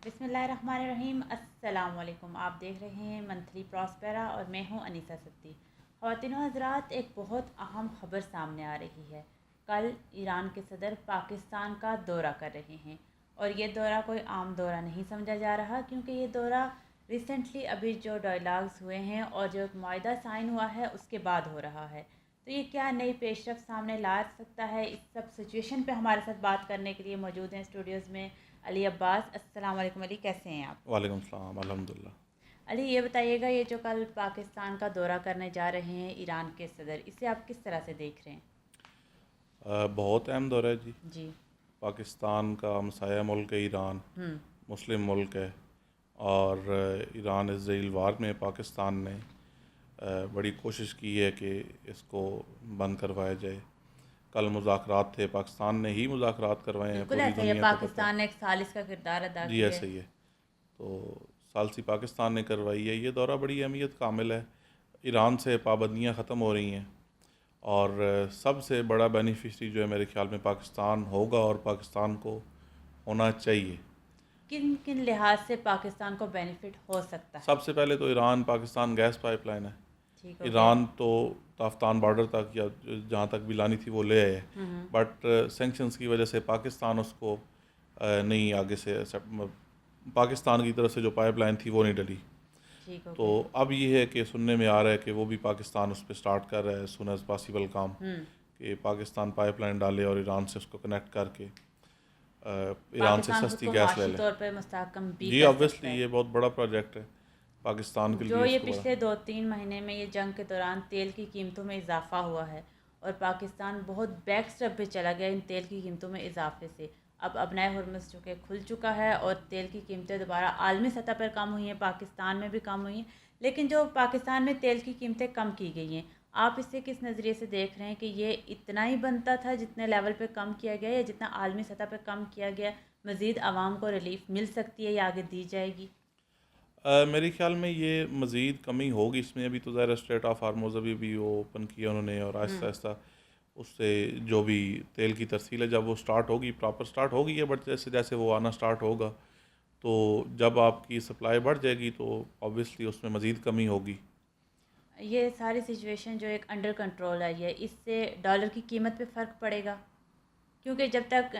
बिस्मिल्लाहिर्रहमानिर्रहीम। अस्सलाम वालेकुम। आप देख रहे हैं मंथली प्रॉस्पेरा और मैं हूं अनीसा सत्ती। ख़वातीन व हज़रात, एक बहुत अहम खबर सामने आ रही है। कल ईरान के सदर पाकिस्तान का दौरा कर रहे हैं और ये दौरा कोई आम दौरा नहीं समझा जा रहा, क्योंकि ये दौरा रिसेंटली अभी जो डायलॉग्स हुए हैं और जो एक मुआहदा साइन हुआ है उसके बाद हो रहा है। तो ये क्या नई पेशरफ सामने ला सकता है? इस सब सिचुएशन पे हमारे साथ बात करने के लिए मौजूद हैं स्टूडियोज़ में अली अब्बास। अस्सलाम वालेकुम अली, कैसे हैं आप? वालेकुम सलाम अल्हम्दुलिल्लाह। अली, ये बताइएगा, ये जो कल पाकिस्तान का दौरा करने जा रहे हैं ईरान के सदर, इसे आप किस तरह से देख रहे हैं? बहुत अहम दौर है जी। जी। पाकिस्तान का हमसाया मुल्क है ईरान, हम्म। मुस्लिम मुल्क है। और ईरान इसराइल वार में पाकिस्तान ने बड़ी कोशिश की है कि इसको बंद करवाया जाए। कल मुज़ाकरात थे, पाकिस्तान ने ही मुज़ाकरात करवाए हैं, बिल्कुल पूरी ऐसा ही है, दुनिया को पता है। पाकिस्तान ने एक सालिस का किरदार अदा जी किया है। ऐसा ही है। तो सालसी पाकिस्तान ने करवाई है। ये दौरा बड़ी अहमियत कामिल है। ईरान से पाबंदियाँ ख़त्म हो रही हैं और सबसे बड़ा बेनिफिशरी जो है मेरे ख्याल में पाकिस्तान होगा और पाकिस्तान को होना चाहिए। किन किन लिहाज से पाकिस्तान को बेनिफिट हो सकता है? सबसे पहले तो ईरान पाकिस्तान गैस पाइपलाइन है। ठीक हो गया। ईरान तो ताफ्तान बॉर्डर तक या जहाँ तक भी लानी थी वो ले आए, हम्म। बट सेंक्शंस की वजह से पाकिस्तान उसको नहीं आगे से पाकिस्तान की तरफ से जो पाइपलाइन थी वो नहीं डली। ठीक हो तो गया। अब ये है कि सुनने में आ रहा है कि वो भी पाकिस्तान उस पर स्टार्ट कर रहा है सुन एज़ पॉसिबल काम, हम्म। कि पाकिस्तान पाइपलाइन डाले और ईरान से उसको कनेक्ट करके ईरान से पाकिस्तान खुद सस्ती को गैस ले माशी लें। तौर पर मुस्तहकम भी जी कर सकता ऑब्वियसली है। ये बहुत बड़ा प्रोजेक्ट है पाकिस्तान के जो लिए, ये इसको बड़ा। पिछले 2-3 महीने में ये जंग के दौरान तेल की कीमतों में इजाफा हुआ है और पाकिस्तान बहुत बैक स्टेप पे चला गया इन तेल की कीमतों में इजाफे से। अब नए हुर्मुज़ चूँकि खुल चुका है और तेल की कीमतें दोबारा आलमी सतह पर कम हुई हैं, पाकिस्तान में भी कम हुई हैं। लेकिन जो पाकिस्तान में तेल की कीमतें कम की गई हैं, आप इसे किस नज़रिए से देख रहे हैं कि ये इतना ही बनता था जितने लेवल पे कम किया गया, या जितना आलमी सतह पर कम किया गया मज़ीद आवाम को रिलीफ मिल सकती है या आगे दी जाएगी? मेरे ख्याल में ये मज़ीद कमी होगी इसमें। अभी तो ज़ाहिर स्ट्रेट ऑफ हार्मोज़ अभी भी वो ओपन किया उन्होंने और आहिस्ता हम्म। आहिस्ता उससे जो भी तेल की तरसील है जब वो स्टार्ट होगी, प्रॉपर स्टार्ट होगी है, बट जैसे जैसे वो आना स्टार्ट होगा तो जब आपकी सप्लाई बढ़ जाएगी तो ऑब्वियसली उसमें मज़ीद कमी होगी। ये सारी सिचुएशन जो एक अंडर कंट्रोल आई है, इससे डॉलर की कीमत पे फ़र्क पड़ेगा? क्योंकि जब तक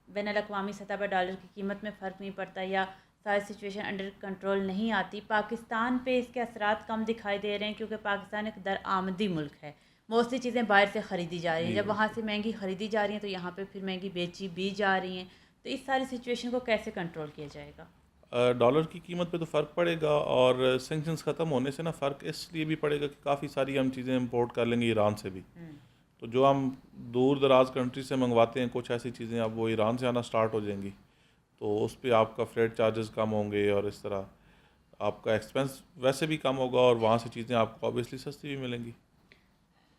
बैनुल-अक़वामी सतह पर डॉलर की कीमत में फ़र्क नहीं पड़ता या सारी सिचुएशन अंडर कंट्रोल नहीं आती, पाकिस्तान पे इसके असरात कम दिखाई दे रहे हैं, क्योंकि पाकिस्तान एक दरआमदी मुल्क है। मोस्टली चीज़ें बाहर से ख़रीदी जा रही हैं, जी जब वहाँ बिल्कुल। से महंगी ख़रीदी जा रही हैं तो यहाँ पे फिर महंगी बेची भी जा रही हैं। तो इस सारी सिचुएशन को कैसे कंट्रोल किया जाएगा? डॉलर की कीमत पे तो फ़र्क पड़ेगा और सेंक्शंस ख़त्म होने से ना फ़र्क इसलिए भी पड़ेगा कि काफ़ी सारी हम चीज़ें इंपोर्ट कर लेंगे ईरान से भी। हम्म। तो जो हम दूर दराज कंट्री से मंगवाते हैं कुछ ऐसी चीज़ें, अब वो ईरान से आना स्टार्ट हो जाएंगी, तो उस पे आपका फ्रेट चार्जेस कम होंगे और इस तरह आपका एक्सपेंस वैसे भी कम होगा और वहाँ से चीज़ें आपको ऑब्वियसली सस्ती भी मिलेंगी।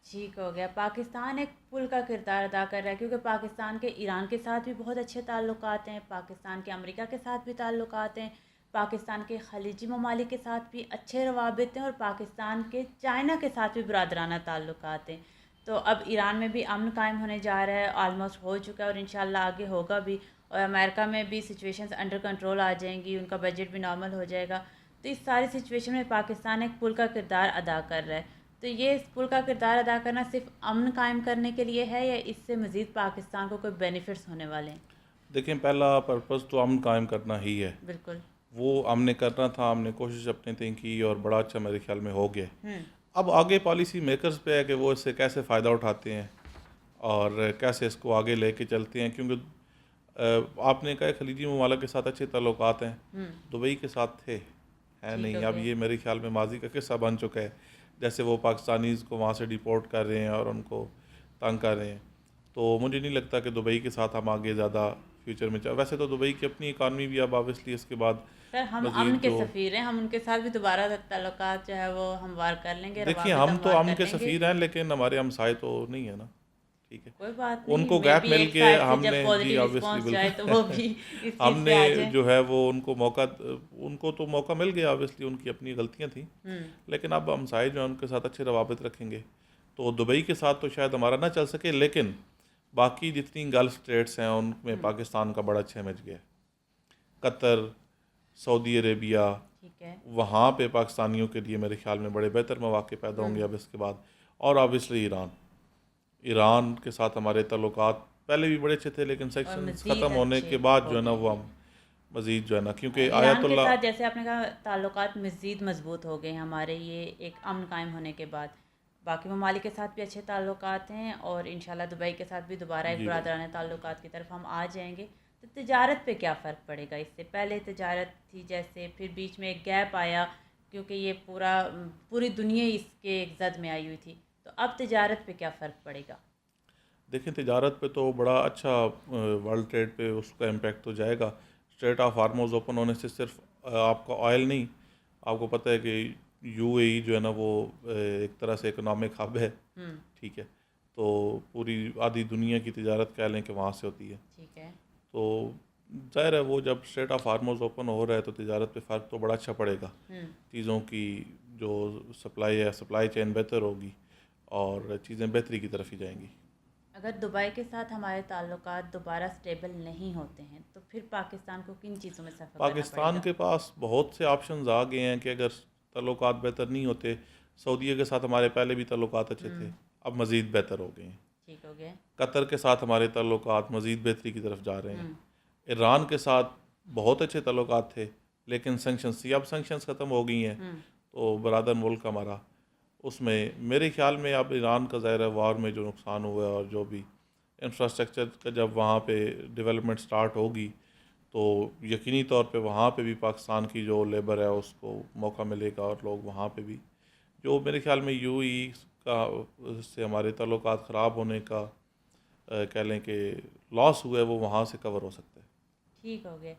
ठीक हो गया। पाकिस्तान एक पुल का किरदार अदा कर रहा है, क्योंकि पाकिस्तान के ईरान के साथ भी बहुत अच्छे ताल्लुकात हैं, पाकिस्तान के अमेरिका के साथ भी ताल्लुकात हैं, पाकिस्तान के खलीजी ममालिक के साथ भी अच्छे रवाबित हैं और पाकिस्तान के चाइना के साथ भी बुरादराना ताल्लुकात हैं। तो अब ईरान में भी अमन कायम होने जा रहा है, ऑलमोस्ट हो चुका है और इंशाल्लाह आगे होगा भी। और अमेरिका में भी सिचुएशंस अंडर कंट्रोल आ जाएंगी, उनका बजट भी नॉर्मल हो जाएगा। तो इस सारी सिचुएशन में पाकिस्तान एक पुल का किरदार अदा कर रहा है। तो ये इस पुल का किरदार अदा करना सिर्फ अमन कायम करने के लिए है, या इससे मज़ीद पाकिस्तान को कोई बेनिफिट्स होने वाले हैं? देखें, पहला पर्पज़ तो अमन कायम करना ही है। बिल्कुल। वो हमने करना था, हमने कोशिश अपने तय की और बड़ा अच्छा मेरे ख्याल में हो गया। हम्म। अब आगे पॉलिसी मेकर्स पे है कि वो इससे कैसे फ़ायदा उठाते हैं और कैसे इसको आगे लेके चलते हैं, क्योंकि आपने कहा खलीजी ममालिक के साथ अच्छे ताल्लुकात हैं, हम्म। दुबई के साथ थे, है ठीक नहीं। हो अब गया। ये मेरे ख्याल में माजी का किस्सा बन चुका है। जैसे वो पाकिस्तानीज़ को वहाँ से डिपोर्ट कर रहे हैं और उनको तंग कर रहे हैं, तो मुझे नहीं लगता कि दुबई के साथ हम आगे ज़्यादा फ्यूचर में वैसे तो दुबई की अपनी इकानमी भी अब ऑब्वियसली इसके बाद सर, हम अमन मज़ीद के जो। सफ़ीर हैं, हम उनके साथ भी दोबारा ताल्लुकात जो है वो हमवार कर लेंगे, देखिए रवाबित हम तो हमवार अमन कर के लेंगे। सफ़ीर हैं लेकिन हमारे हमसाए तो नहीं है ना। ठीक है, कोई बात नहीं, उनको मे गैप भी मिल एक के साइड से जब हमने जी पॉजिटिव ऑब्वियसली रिस्पॉन्स जाए तो वो बिल्कुल भी इस चीज़ पे हमने आ जाए। जो है वो उनको मौका, उनको तो मौका मिल गया, ऑब्वियसली उनकी अपनी गलतियां थी, हम्म। लेकिन अब हमसाए जो है उनके साथ अच्छे रवाबित रखेंगे। तो दुबई के साथ तो शायद हमारा ना चल सके, लेकिन बाकी जितनी गल्फ स्टेट्स हैं उनमें हम्म। पाकिस्तान का बड़ा अच्छा इमेज गया है। कतर, सऊदी अरेबिया, ठीक है। वहाँ पे पाकिस्तानियों के लिए मेरे ख्याल में बड़े बेहतर मौके पैदा होंगे अब इसके बाद। और ऑब्वियसली ईरान के साथ हमारे ताल्लुकात पहले भी बड़े अच्छे थे, लेकिन और सेक्शंस मज़ीद ख़त्म होने अच्छे के बाद हो जो है ना गए वो हैं। हम मज़ीद जो है ना, क्योंकि ईरान के आयतुल्ला साथ जैसे आपने कहा ताल्लुकात मज़ीद मज़बूत हो गए हैं हमारे, ये एक अमन कायम होने के बाद। बाकी ममालिक के साथ भी अच्छे ताल्लुकात हैं और इंशाल्लाह दुबई के साथ भी दोबारा एक जी भाई। बुरादराना ताल्लुकात की तरफ हम आ जाएंगे। तो तिजारत पे क्या फ़र्क पड़ेगा इससे? पहले तिजारत थी जैसे, फिर बीच में एक गैप आया क्योंकि ये पूरी दुनिया इसके एक जद में आई हुई थी। तो अब तिजारत पे क्या फ़र्क पड़ेगा? देखें, तिजारत पे तो बड़ा अच्छा वर्ल्ड ट्रेड पे उसका इम्पेक्ट तो जाएगा। स्ट्रेट ऑफ हार्मोज़ ओपन होने से सिर्फ आपका ऑयल नहीं, आपको पता है कि यूएई जो है ना वो एक तरह से इकोनॉमिक हब है, ठीक है। तो पूरी आधी दुनिया की तिजारत कह लें कि वहाँ से होती है। ठीक है। तो ज़ाहिर है वो जब स्ट्रेट ऑफ हार्मोज़ ओपन हो रहा है तो तिजारत पे फ़र्क तो बड़ा अच्छा पड़ेगा। चीज़ों की जो सप्लाई चेन बेहतर होगी और चीज़ें बेहतरी की तरफ ही जाएंगी। अगर दुबई के साथ हमारे ताल्लुकात दोबारा स्टेबल नहीं होते हैं तो फिर पाकिस्तान को किन चीज़ों में सफ़र करना पाकिस्तान पड़ेगा? के पास बहुत से ऑप्शंस आ गए हैं कि अगर ताल्लुकात बेहतर नहीं होते, सऊदीया के साथ हमारे पहले भी ताल्लुकात अच्छे थे, अब मज़ीद बेहतर हो गए हैं। ठीक हो गया। कतर के साथ हमारे ताल्लुकात मज़ीद बेहतरी की तरफ जा रहे हैं। ईरान के साथ बहुत अच्छे ताल्लुकात थे, लेकिन सेंक्शंस थी, अब सेंक्शंस ख़त्म हो गई हैं। तो बरादर मुल्क हमारा, उसमें मेरे ख्याल में अब ईरान का ज़ाहिर है वार में जो नुकसान हुआ है और जो भी इंफ्रास्ट्रक्चर का जब वहाँ पे डेवलपमेंट स्टार्ट होगी तो यकीनी तौर पे वहाँ पे भी पाकिस्तान की जो लेबर है उसको मौका मिलेगा और लोग वहाँ पे भी, जो मेरे ख्याल में यूएई का से हमारे ताल्लुकात ख़राब होने का कह लें कि लॉस हुआ है वो वहाँ से कवर हो सकता है। ठीक हो गया।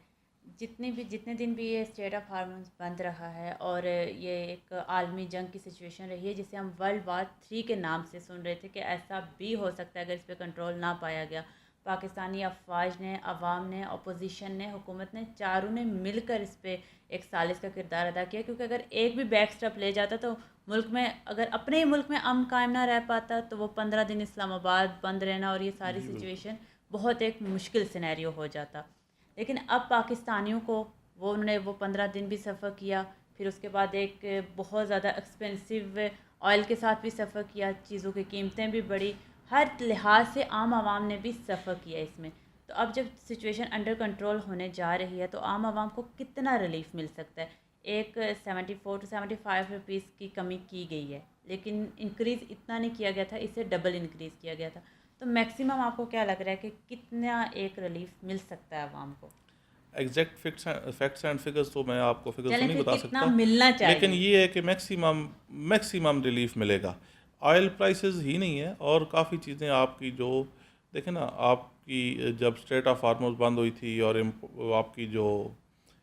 जितने दिन भी ये स्टेट ऑफ हार्मोन्स बंद रहा है और ये एक आलमी जंग की सिचुएशन रही है जिसे हम वर्ल्ड वार 3 के नाम से सुन रहे थे कि ऐसा भी हो सकता है अगर इस पे कंट्रोल ना पाया गया। पाकिस्तानी अफवाज ने, अवाम ने, अपोजिशन ने, हुकूमत ने, चारों ने मिलकर इस पे एक साजिश का किरदार अदा किया, क्योंकि अगर एक भी बैक स्टेप ले जाता तो मुल्क में, अगर अपने ही मुल्क में अमन कायम ना रह पाता तो वो 15 दिन इस्लामाबाद बंद रहना और ये सारी जी बिल्कुल। सिचुएशन बहुत एक मुश्किल सिनेरियो हो जाता। लेकिन अब पाकिस्तानियों को उन्होंने वो 15 दिन भी सफ़र किया, फिर उसके बाद एक बहुत ज़्यादा एक्सपेंसिव ऑयल के साथ भी सफ़र किया, चीज़ों की कीमतें भी बढ़ी, हर लिहाज से आम आवाम ने भी सफ़र किया इसमें। तो अब जब सिचुएशन अंडर कंट्रोल होने जा रही है तो आम आवाम को कितना रिलीफ मिल सकता है? एक 74 टू 75 रुपीज़ की कमी की गई है, लेकिन इंक्रीज़ इतना नहीं किया गया था, इससे डबल इंक्रीज़ किया गया था। तो मैक्सिमम आपको क्या लग रहा है कि कितना एक रिलीफ मिल सकता है आवाम को? एग्जैक्ट फैक्ट्स एंड फिगर्स तो मैं आपको फिगर्स तो चलें नहीं फिर बता कितना सकता, मिलना लेकिन चाहिए? ये है कि मैक्सिमम रिलीफ मिलेगा। ऑयल प्राइसेस ही नहीं है और काफ़ी चीज़ें आपकी जो देखें ना, आपकी जब स्ट्रेट ऑफ हार्मोज़ बंद हुई थी और आपकी जो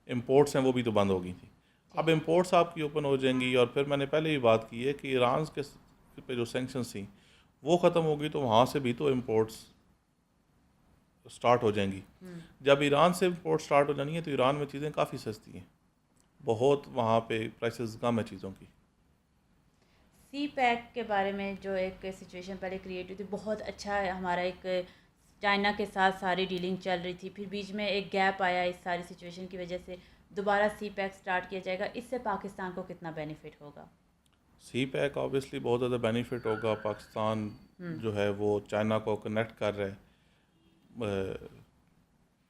इंपोर्ट्स हैं वो भी तो बंद हो गई थी। अब ठीक है। इंपोर्ट्स आपकी ओपन हो जाएंगी और फिर मैंने पहले ही बात की है कि ईरान के पे जो सेंक्शंस थी वो ख़त्म होगी तो वहाँ से भी तो इंपोर्ट्स स्टार्ट हो जाएंगी। जब ईरान से इंपोर्ट स्टार्ट हो जानी है तो ईरान में चीज़ें काफ़ी सस्ती हैं, बहुत वहाँ पे प्राइसेस कम है चीज़ों की। सी पैक के बारे में जो एक सिचुएशन पहले क्रिएट हुई थी, बहुत अच्छा है, हमारा एक चाइना के साथ सारी डीलिंग चल रही थी, फिर बीच में एक गैप आया इस सारी सिचुएशन की वजह से, दोबारा सी पैक स्टार्ट किया जाएगा, इससे पाकिस्तान को कितना बेनिफिट होगा? सी पैक ऑब्वियसली बहुत ज़्यादा बेनिफिट होगा। पाकिस्तान जो है वो चाइना को कनेक्ट कर रहा है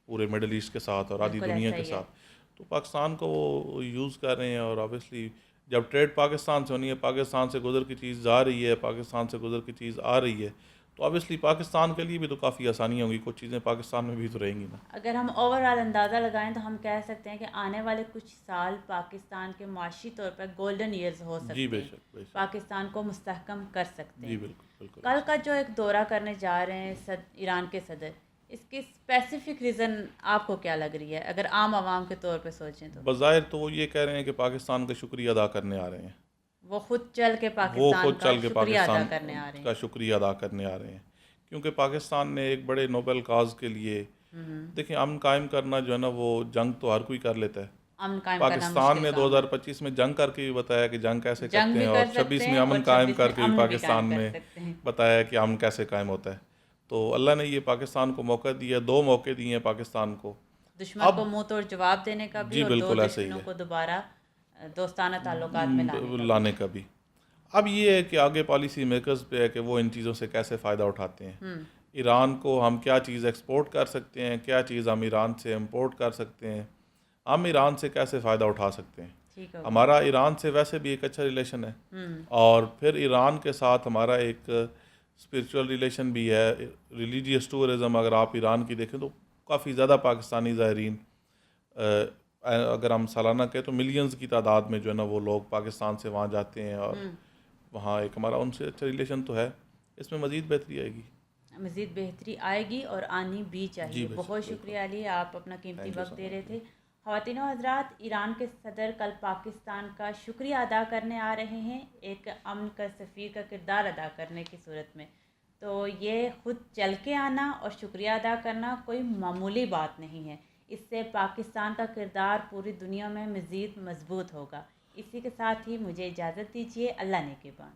पूरे मिडल ईस्ट के साथ और आधी बिल्कुल दुनिया ऐसा के ही है। साथ, तो पाकिस्तान को वो यूज़ कर रहे हैं। और ऑब्वियसली जब ट्रेड पाकिस्तान से होनी है, पाकिस्तान से गुजर की चीज़ जा रही है, पाकिस्तान से गुजर की चीज़ आ रही है, तो ऑब्वियसली पाकिस्तान के लिए भी तो काफ़ी आसानियाँ होंगी, कुछ चीज़ें पाकिस्तान में भी तो रहेंगी ना। अगर हम ओवरऑल अंदाज़ा लगाएं तो हम कह सकते हैं कि आने वाले कुछ साल पाकिस्तान के माशी तौर पर गोल्डन ईयर्स हो सकते जी हैं, बेशक। पाकिस्तान को मुस्तहकम कर सकते जी हैं। बिल्कुल। कल का जो एक दौरा करने जा रहे हैं ईरान के सदर, इसकी स्पेसिफिक रीज़न आपको क्या लग रही है अगर आम आवाम के तौर पे सोचें तो? बज़ाहिर तो वो ये कह रहे हैं कि पाकिस्तान का शुक्रिया अदा करने आ रहे हैं, वो खुद चल के वो पाकिस्तान खुद का चल के शुक्रिया अदा पाकिस्तान करने आ रहे का हैं। शुक्रिया अदा करने आ रहे हैं, क्योंकि पाकिस्तान ने एक बड़े नोबेल काज के लिए, देखिए अमन कायम करना जो है ना वो जंग तो हर कोई कर लेता है। अमन कायम करना पाकिस्तान मुश्किल ने काम है। 2025 में जंग करके भी बताया कि जंग कैसे जंग करते भी हैं, कर और सकते 26 में हैं अमन और कायम 26 में करके भी अमन भी पाकिस्तान कायम कर ने सकते हैं। बताया कि अमन कैसे कायम होता है। तो अल्लाह ने ये पाकिस्तान को मौका दिया, 2 मौके दिए हैं पाकिस्तान को, दुश्मन को अब मुंह तोड़ जवाब देने का भी जी और दो बिल्कुल ऐसा ही दुश्मनों है। को दोबारा दोस्ताना ताल्लुकात में लाने का भी। लाने का भी। अब ये है कि आगे पॉलिसी मेकर्स पे है कि वो इन चीज़ों से कैसे फ़ायदा उठाते हैं। हम्म। ईरान को हम क्या चीज़ एक्सपोर्ट कर सकते हैं, क्या चीज़ हम ईरान से इंपोर्ट कर सकते हैं, हम ईरान से कैसे फ़ायदा उठा सकते हैं। ठीक हो गया। हमारा ईरान से वैसे भी एक अच्छा रिलेशन है, और फिर ईरान के साथ हमारा एक स्पिरिचुअल रिलेशन भी है। रिलीजियस टूरिज़म अगर आप ईरान की देखें तो काफ़ी ज़्यादा पाकिस्तानी ज़ायरीन, अगर हम सालाना कहें तो मिलियंस की तादाद में जो है ना वो लोग पाकिस्तान से वहाँ जाते हैं, और वहाँ एक हमारा उनसे अच्छा रिलेशन तो है। इसमें मज़ीद बेहतरी आएगी। मज़ीद बेहतरी आएगी और आनी भी जी चाहिए। बिल्कुल बहुत शुक्रिया अली, आप अपना कीमती थैंक यू वक्त सो दे रहे मच। थे। ख़वातीनो हज़रात, ईरान के सदर कल पाकिस्तान का शुक्रिया अदा करने आ रहे हैं, एक अमन का सफ़ीर का किरदार अदा करने की सूरत में। तो ये ख़ुद चल के आना और शुक्रिया अदा करना कोई मामूली बात नहीं है। इससे पाकिस्तान का किरदार पूरी दुनिया में मज़ीद मजबूत होगा। इसी के साथ ही मुझे इजाज़त दीजिए। अल्लाह ने के बाद।